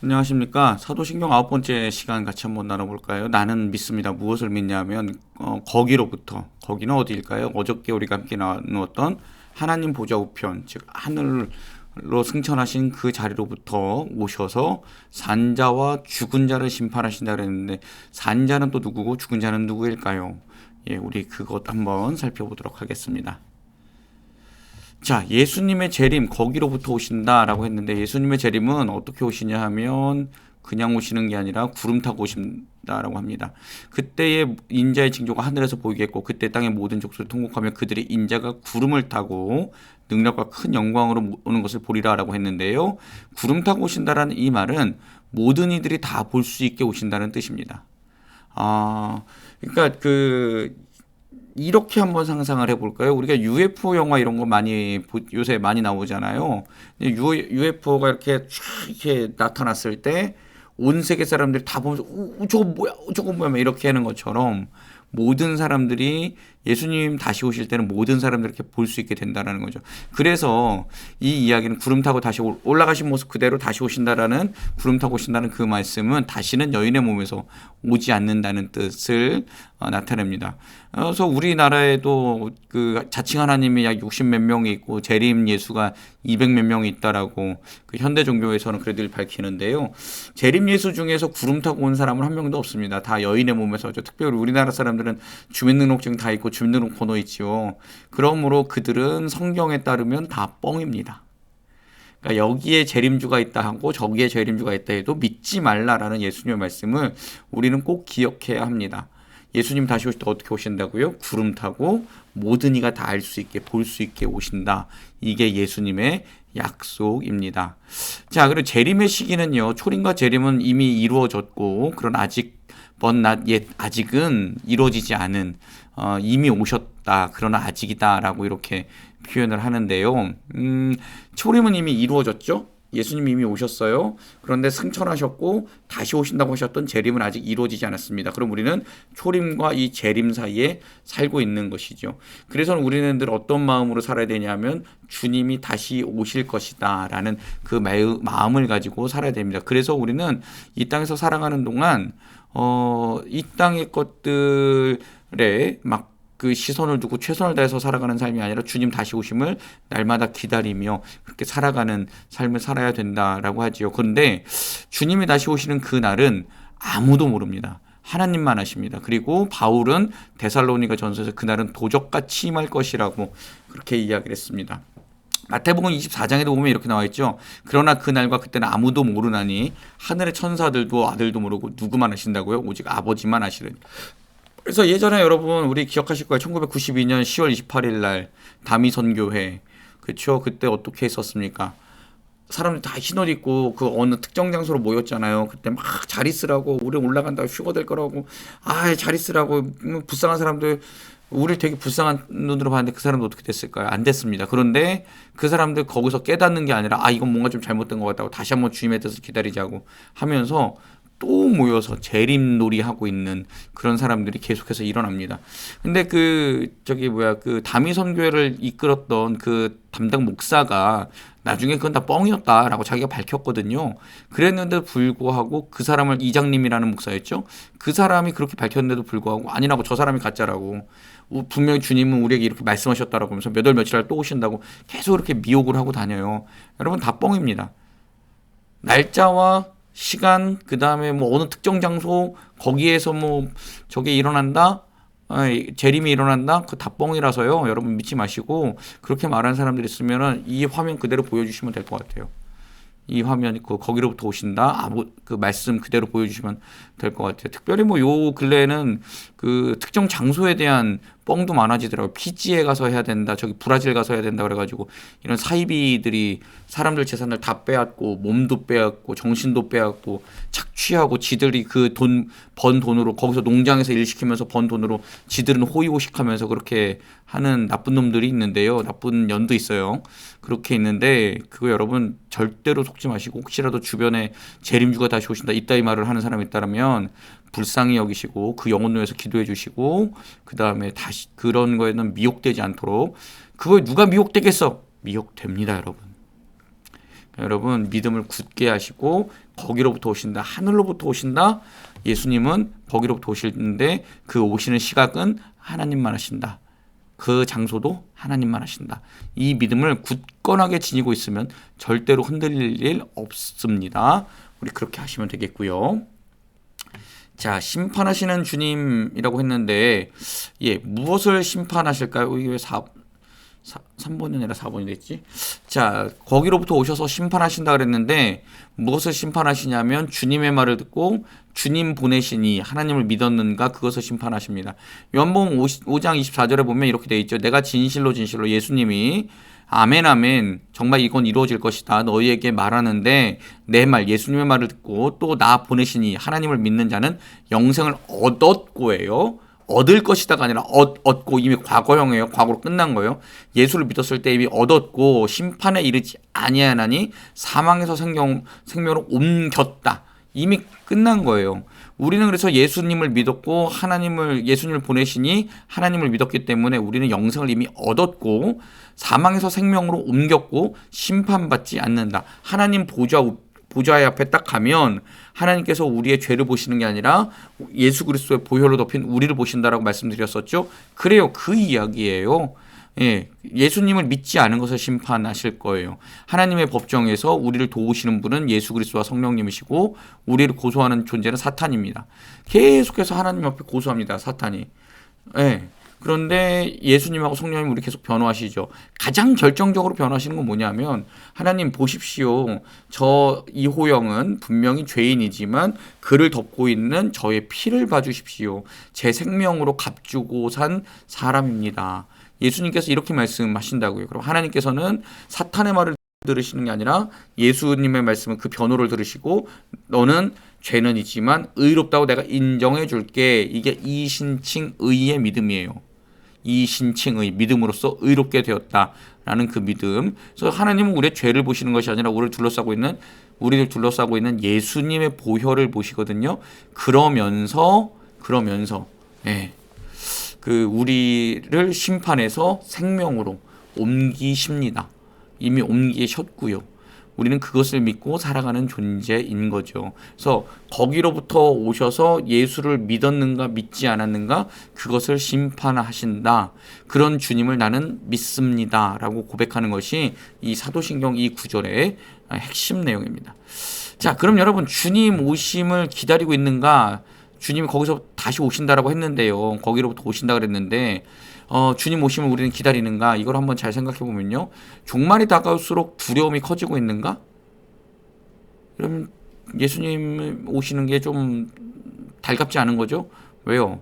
안녕하십니까. 사도신경 9번째 시간 같이 한번 나눠볼까요? 나는 믿습니다. 무엇을 믿냐면 거기는 어디일까요? 어저께 우리가 함께 나누었던 하나님 보좌 우편, 즉 하늘로 승천하신 그 자리로부터 오셔서 산자와 죽은 자를 심판하신다 그랬는데, 산자는 또 누구고 죽은 자는 누구일까요? 예, 우리 그것 한번 살펴보도록 하겠습니다. 자, 예수님의 재림 거기로부터 오신다라고 했는데, 예수님의 재림은 어떻게 오시냐 하면 그냥 오시는 게 아니라 구름 타고 오신다라고 합니다. 그때의 인자의 징조가 하늘에서 보이겠고, 그때 땅의 모든 족속을 통곡하며 그들의 인자가 구름을 타고 능력과 큰 영광으로 오는 것을 보리라라고 했는데요. 구름 타고 오신다라는 이 말은 모든 이들이 다 볼 수 있게 오신다는 뜻입니다. 그러니까 이렇게 한번 상상을 해볼까요? 우리가 UFO 영화 이런 거 요새 많이 나오잖아요. UFO가 이렇게 나타났을 때 온 세계 사람들이 다 보면서 저거 뭐야 이렇게 하는 것처럼, 모든 사람들이 예수님 다시 오실 때는 모든 사람들이 이렇게 볼 수 있게 된다라는 거죠. 그래서 이 이야기는 구름 타고 다시 올라가신 모습 그대로 다시 오신다라는, 구름 타고 오신다는 그 말씀은 다시는 여인의 몸에서 오지 않는다는 뜻을 나타냅니다. 그래서 우리나라에도 그 자칭 하나님이 약 60 몇 명이 있고 재림 예수가 200 몇 명이 있다라고 그 현대 종교에서는 그래들 밝히는데요. 재림 예수 중에서 구름 타고 온 사람은 한 명도 없습니다. 다 여인의 몸에서 오죠. 특별히 우리나라 사람들은 주민등록증 다 있고 주민등록 번호 있지요. 그러므로 그들은 성경에 따르면 다 뻥입니다. 그러니까 여기에 재림주가 있다 하고 저기에 재림주가 있다 해도 믿지 말라라는 예수님의 말씀을 우리는 꼭 기억해야 합니다. 예수님 다시 오실 때 어떻게 오신다고요? 구름 타고 모든 이가 다 알 수 있게, 볼 수 있게 오신다. 이게 예수님의 약속입니다. 자, 그리고 재림의 시기는요, 초림과 재림은 이미 이루어졌고, 그런 아직 아직은 이루어지지 않은, 이미 오셨다, 그러나 아직이다라고 이렇게 표현을 하는데요. 초림은 이미 이루어졌죠. 예수님이 이미 오셨어요. 그런데 승천하셨고 다시 오신다고 하셨던 재림은 아직 이루어지지 않았습니다. 그럼 우리는 초림과 이 재림 사이에 살고 있는 것이죠. 그래서 우리는 늘 어떤 마음으로 살아야 되냐면 주님이 다시 오실 것이다 라는 그 마음을 가지고 살아야 됩니다. 그래서 우리는 이 땅에서 살아가는 동안 이 땅의 것들에 막 그 시선을 두고 최선을 다해서 살아가는 삶이 아니라 주님 다시 오심을 날마다 기다리며 그렇게 살아가는 삶을 살아야 된다라고 하지요. 그런데 주님이 다시 오시는 그 날은 아무도 모릅니다. 하나님만 아십니다. 그리고 바울은 데살로니가 전서에서 그날은 도적같이 임할 것이라고 그렇게 이야기를 했습니다. 마태복음 24장에도 보면 이렇게 나와 있죠. 그러나 그날과 그때는 아무도 모르나니 하늘의 천사들도 아들도 모르고 누구만 아신다고요? 오직 아버지만 아시르니. 그래서 예전에 여러분 우리 기억하실 거예요. 1992년 10월 28일 날 다미 선교회, 그렇죠? 그때 어떻게 했었습니까? 사람들 다 흰옷 입고 그 어느 특정 장소로 모였잖아요. 그때 막 잘 있으라고, 우리 올라간다고 휴거 될 거라고, 잘 있으라고, 불쌍한 사람들, 우리 되게 불쌍한 눈으로 봤는데 그 사람도 어떻게 됐을까요? 안 됐습니다. 그런데 그 사람들 거기서 깨닫는 게 아니라 이건 뭔가 좀 잘못된 것 같다고 다시 한번 주님의 뜻을 기다리자고 하면서 또 모여서 재림놀이 하고 있는 그런 사람들이 계속해서 일어납니다. 근데 그 다미 선교회를 이끌었던 그 담당 목사가 나중에 그건 다 뻥이었다라고 자기가 밝혔거든요. 그랬는데도 불구하고 그 사람을, 이장님이라는 목사였죠. 그 사람이 그렇게 밝혔는데도 불구하고 아니라고, 저 사람이 가짜라고, 분명히 주님은 우리에게 이렇게 말씀하셨다라고 하면서 몇 월 며칠 날 또 오신다고 계속 이렇게 미혹을 하고 다녀요. 여러분, 다 뻥입니다. 날짜와 시간, 그 다음에 뭐 어느 특정 장소, 거기에서 뭐 저게 일어난다, 재림이 일어난다, 그 다 뻥이라서요. 여러분 믿지 마시고, 그렇게 말하는 사람들이 있으면은 이 화면 그대로 보여주시면 될 것 같아요. 이 화면이 거기로부터 오신다, 그 말씀 그대로 보여주시면 될 것 같아요. 특별히 뭐 요 근래에는 그 특정 장소에 대한 뻥도 많아지더라고요. 피지에 가서 해야 된다, 저기 브라질 가서 해야 된다 그래가지고 이런 사이비들이 사람들 재산을 다 빼앗고, 몸도 빼앗고, 정신도 빼앗고, 착취하고, 지들이 그 번 돈으로 거기서 농장에서 일 시키면서 번 돈으로 지들은 호의호식하면서 그렇게 하는 나쁜 놈들이 있는데요. 나쁜 년도 있어요. 그렇게 있는데 그거 여러분 절대로 속지 마시고, 혹시라도 주변에 재림주가 다시 오신다 이따위 말을 하는 사람이 있다면 불쌍히 여기시고 그 영혼을 위해서 기도해 주시고, 그 다음에 다시 그런 거에는 미혹되지 않도록. 그거에 누가 미혹되겠어? 미혹됩니다, 여러분. 여러분 믿음을 굳게 하시고 거기로부터 오신다. 하늘로부터 오신다. 예수님은 거기로부터 오시는데 그 오시는 시각은 하나님만 하신다. 그 장소도 하나님만 하신다. 이 믿음을 굳건하게 지니고 있으면 절대로 흔들릴 일 없습니다. 우리 그렇게 하시면 되겠고요. 자, 심판하시는 주님이라고 했는데 무엇을 심판하실까요? 이게 왜 3번이 아니라 4번이 됐지? 자, 거기로부터 오셔서 심판하신다 그랬는데 무엇을 심판하시냐면 주님의 말을 듣고 주님 보내시니 하나님을 믿었는가 그것을 심판하십니다. 요한복음 5장 24절에 보면 이렇게 돼 있죠. 내가 진실로 진실로 예수님이 아멘 아멘 정말 이건 이루어질 것이다 너희에게 말하는데 내 말 예수님의 말을 듣고 또 나 보내시니 하나님을 믿는 자는 영생을 얻었고예요. 얻을 것이다가 아니라 얻고 이미 과거형이에요. 과거로 끝난 거예요. 예수를 믿었을 때 이미 얻었고 심판에 이르지 아니하나니 사망에서 생명으로 옮겼다. 이미 끝난 거예요. 우리는 그래서 예수님을 믿었고 예수님을 보내시니 하나님을 믿었기 때문에 우리는 영생을 이미 얻었고 사망에서 생명으로 옮겼고 심판받지 않는다. 하나님 보좌의 앞에 딱 가면 하나님께서 우리의 죄를 보시는 게 아니라 예수 그리스도의 보혈로 덮인 우리를 보신다라고 말씀드렸었죠. 그래요. 그 이야기예요. 예수님을 믿지 않은 것을 심판하실 거예요. 하나님의 법정에서 우리를 도우시는 분은 예수 그리스도와 성령님이시고 우리를 고소하는 존재는 사탄입니다. 계속해서 하나님 앞에 고소합니다. 사탄이. 그런데 예수님하고 성령님 우리 계속 변호하시죠. 가장 결정적으로 변호하시는 건 뭐냐면 하나님 보십시오. 저 이호영은 분명히 죄인이지만 그를 덮고 있는 저의 피를 봐주십시오. 제 생명으로 값주고 산 사람입니다. 예수님께서 이렇게 말씀하신다고요. 그럼 하나님께서는 사탄의 말을 들으시는 게 아니라 예수님의 말씀은 그 변호를 들으시고 너는 죄는 있지만 의롭다고 내가 인정해 줄게. 이게 이신칭 의의 믿음이에요. 이신칭 의 믿음으로써 의롭게 되었다라는 그 믿음. 그래서 하나님은 우리의 죄를 보시는 것이 아니라 우리를 둘러싸고 있는 예수님의 보혈을 보시거든요. 그러면서 우리를 심판해서 생명으로 옮기십니다. 이미 옮기셨고요. 우리는 그것을 믿고 살아가는 존재인 거죠. 그래서 거기로부터 오셔서 예수를 믿었는가 믿지 않았는가 그것을 심판하신다. 그런 주님을 나는 믿습니다. 라고 고백하는 것이 이 사도신경 이 구절의 핵심 내용입니다. 자, 그럼 여러분 주님 오심을 기다리고 있는가? 주님이 거기서 다시 오신다라고 했는데요. 거기로부터 오신다 그랬는데 주님 오심을 우리는 기다리는가? 이걸 한번 잘 생각해 보면요. 종말이 다가올수록 두려움이 커지고 있는가? 그럼 예수님 오시는 게 좀 달갑지 않은 거죠? 왜요?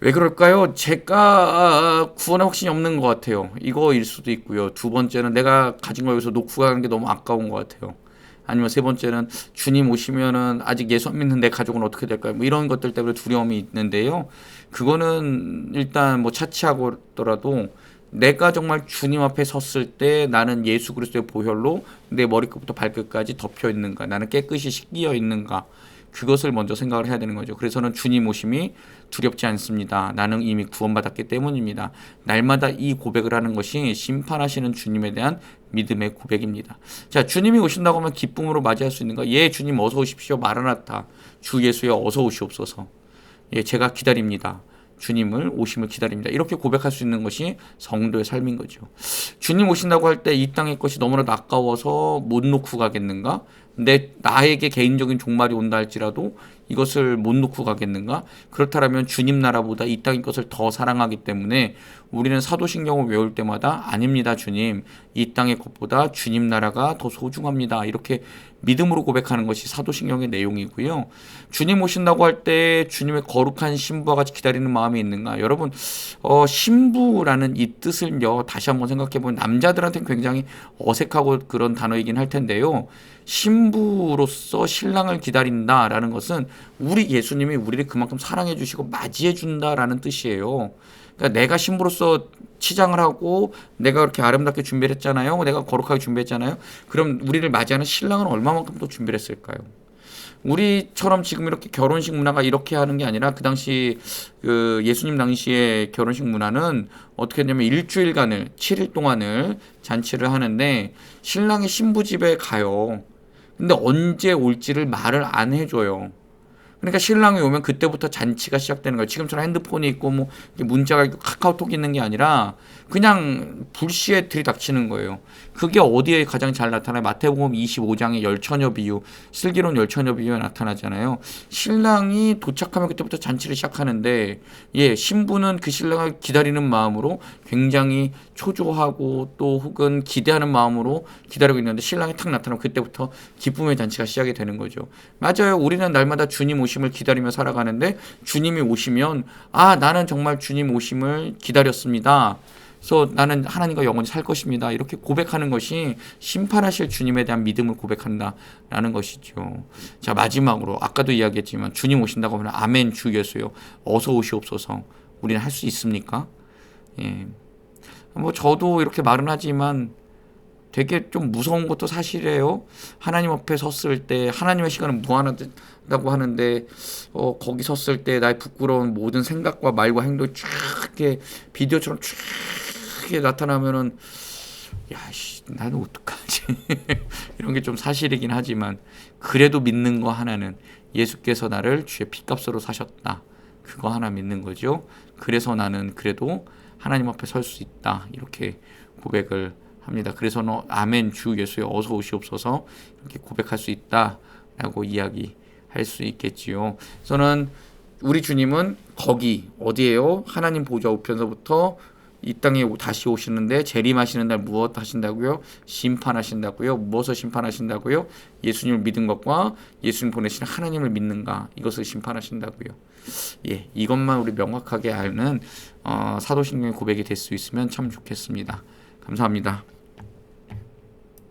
왜 그럴까요? 제가 구원의 확신이 없는 것 같아요. 이거일 수도 있고요. 두 번째는 내가 가진 걸 여기서 놓고 가는 게 너무 아까운 것 같아요. 아니면 세 번째는 주님 오시면은 아직 예수 안 믿는 내 가족은 어떻게 될까요? 뭐 이런 것들 때문에 두려움이 있는데요. 그거는 일단 뭐 차치하고더라도 내가 정말 주님 앞에 섰을 때 나는 예수 그리스도의 보혈로 내 머리끝부터 발끝까지 덮여 있는가? 나는 깨끗이 씻겨 있는가? 그것을 먼저 생각을 해야 되는 거죠. 그래서는 주님 오심이 두렵지 않습니다. 나는 이미 구원받았기 때문입니다. 날마다 이 고백을 하는 것이 심판하시는 주님에 대한 믿음의 고백입니다. 자, 주님이 오신다고 하면 기쁨으로 맞이할 수 있는가? 예, 주님 어서 오십시오. 마라나타. 주 예수여 어서 오시옵소서. 예, 제가 기다립니다. 주님을 오심을 기다립니다. 이렇게 고백할 수 있는 것이 성도의 삶인 거죠. 주님 오신다고 할 때 이 땅의 것이 너무나도 아까워서 못 놓고 가겠는가? 나에게 개인적인 종말이 온다 할지라도 이것을 못 놓고 가겠는가? 그렇다면 주님 나라보다 이 땅의 것을 더 사랑하기 때문에 우리는 사도신경을 외울 때마다 아닙니다, 주님. 이 땅의 것보다 주님 나라가 더 소중합니다. 이렇게 믿음으로 고백하는 것이 사도신경의 내용이고요. 주님 오신다고 할 때 주님의 거룩한 신부와 같이 기다리는 마음이 있는가? 여러분, 신부라는 이 뜻을요, 다시 한번 생각해 보면 남자들한테는 굉장히 어색하고 그런 단어이긴 할 텐데요. 신부로서 신랑을 기다린다라는 것은 우리 예수님이 우리를 그만큼 사랑해 주시고 맞이해 준다라는 뜻이에요. 그러니까 내가 신부로서 치장을 하고 내가 그렇게 아름답게 준비를 했잖아요. 내가 거룩하게 준비했잖아요. 그럼 우리를 맞이하는 신랑은 얼마만큼 또 준비를 했을까요? 우리처럼 지금 이렇게 결혼식 문화가 이렇게 하는 게 아니라 그 당시 그 예수님 당시의 결혼식 문화는 어떻게 했냐면 일주일간을 7일 동안을 잔치를 하는데 신랑이 신부 집에 가요. 근데 언제 올지를 말을 안 해줘요. 그러니까 신랑이 오면 그때부터 잔치가 시작되는 거예요. 지금처럼 핸드폰이 있고 뭐 문자가 있고 카카오톡이 있는 게 아니라 그냥 불시에 들이닥치는 거예요. 그게 어디에 가장 잘 나타나요? 마태복음 25장의 열처녀 비유, 슬기로운 열처녀 비유에 나타나잖아요. 신랑이 도착하면 그때부터 잔치를 시작하는데 신부는 그 신랑을 기다리는 마음으로 굉장히 초조하고 또 혹은 기대하는 마음으로 기다리고 있는데 신랑이 탁 나타나면 그때부터 기쁨의 잔치가 시작이 되는 거죠. 맞아요. 우리는 날마다 주님 오심을 기다리며 살아가는데 주님이 오시면 나는 정말 주님 오심을 기다렸습니다. 그래서 나는 하나님과 영원히 살 것입니다. 이렇게 고백하는 것이 심판하실 주님에 대한 믿음을 고백한다라는 것이죠. 자, 마지막으로 아까도 이야기했지만 주님 오신다고 하면 아멘 주 예수요. 어서 오시옵소서. 우리는 할 수 있습니까? 뭐 저도 이렇게 말은 하지만 되게 좀 무서운 것도 사실이에요. 하나님 앞에 섰을 때 하나님의 시간은 무한하다고 하는데 거기 섰을 때 나의 부끄러운 모든 생각과 말과 행동이 쫙 이렇게 비디오처럼 쫙 이렇게 나타나면은 나는 어떡하지? 이런 게 좀 사실이긴 하지만 그래도 믿는 거 하나는 예수께서 나를 주의 피값으로 사셨다. 그거 하나 믿는 거죠. 그래서 나는 그래도 하나님 앞에 설 수 있다. 이렇게 고백을 합니다. 그래서 아멘 주 예수여 어서 오시옵소서 이렇게 고백할 수 있다라고 이야기할 수 있겠지요. 저는 우리 주님은 거기 어디에요? 하나님 보좌 우편서부터 이 땅에 다시 오시는데 재림하시는 날 무엇 하신다고요? 심판하신다고요? 무엇을 심판하신다고요? 예수님을 믿은 것과 예수님 보내신 하나님을 믿는가 이것을 심판하신다고요. 이것만 우리 명확하게 아는 사도신경의 고백이 될 수 있으면 참 좋겠습니다. 감사합니다.